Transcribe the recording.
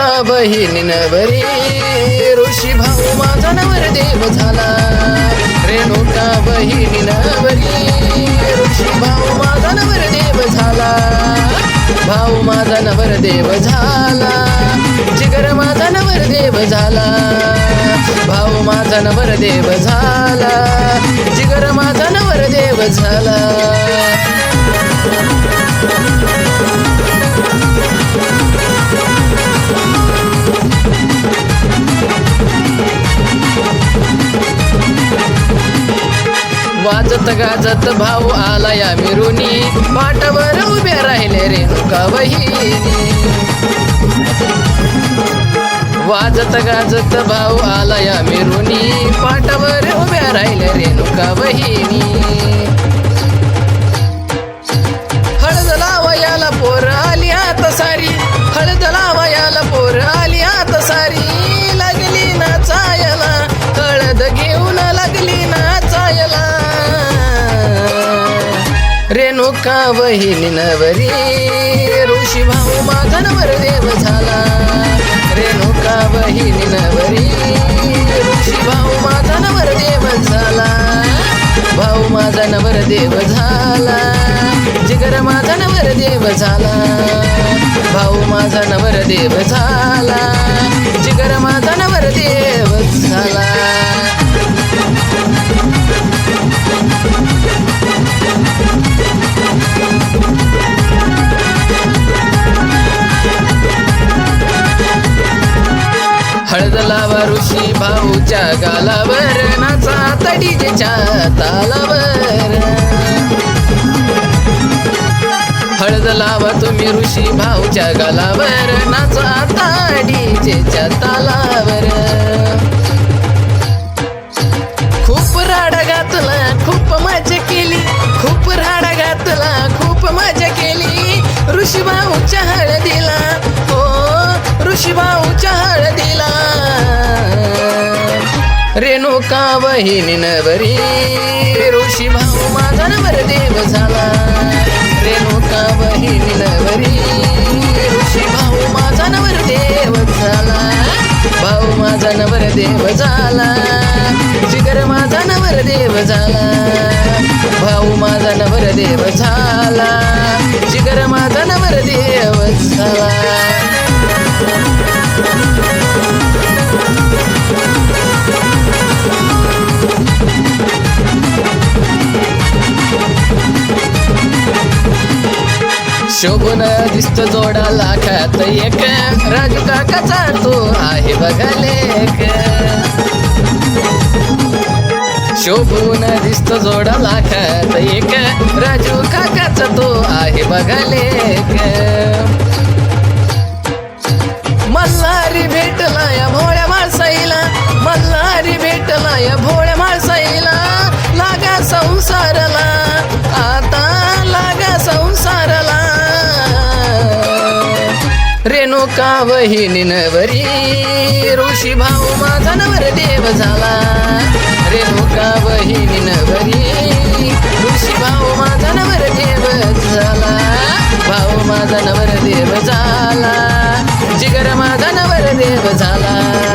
रेणुका बहिणींवरी ऋषी भाऊ माझा नवरदेव झाला. रेणुका बहिणींवरी ऋषी भाऊ माझा नवरदेव झाला. भाऊ माझा नवरदेव झाला. जिगर माझा नवरदेव झाला. भाऊ माझा नवरदेव झाला. जिगर माझा नवरदेव झाला. वाजत गाजत भाऊ आला या मिरुनी पाटावर उभ्या राहिले रेणुका बहिणी. वाजत गाजत भाऊ आला या मिरुनी पाटावर उभ्या राहिले रेणुका बहिणी. हळद लावयाला पोर आली आता सारी. हळद लावयाला पोर आली आता सारी. लागली नाचायला हळद घेऊन लागली नाचायला. रेणुका बहिणींवरी ऋषी भाऊ माझा नवरदेव झाला. रेणुका बहिणींवरी ऋषी भाऊ माझा नवरदेव झाला. भाऊ माझा नवरदेव झाला. जिगर माझा नवरदेव झाला. भाऊ माझा नवरदेव झाला. जिगर माझा नवरदेव झाला. हळद लावा ऋषी भाऊच्या गालावर नाचा तडीच्या तालावर. हळद लावा तुम्ही ऋषी भाऊच्या गालावर नाचा ताडीच्या तालावर. खूप राडा घातला खूप मजा केली. खूप राडा घातला खूप मजा केली. ऋषी भाऊच्या हळदीला हो ऋषी भाऊच्या हळदीला. रेणुका बहिणींवरी ऋषी भाऊ माझा नवरदेव झाला. रेणुका बहिणींवरी ऋषी भाऊ माझा नवरदेव झाला. भाऊ माझा नवरदेव झाला. जिगर माझा नवरदेव झाला. भाऊ माझा नवरदेव झाला. जिगर माझा नवरदेव झाला. शोभून दिसत जोडा लाखात एक. राजू काकाचा तो आहे बघा लेक. शोभून दिसत जोडा लाखात एक. राजू काकाचा तो आहे बघा लेक. मल्हारी भेटला या भोळ्या माळसाईला. मल्हारी भेटला या भोळ्या माळसाईला. लागा संसाराला आता लागा संसाराला. रेणुका बहिणींवरी ऋषी भाऊ माझा नवरदेव झाला. रेणुका बहिणींवरी ऋषी भाऊ माझा नवरदेव झाला. भाऊ माझा नवरदेव झाला. जिगर माझा नवरदेव झाला.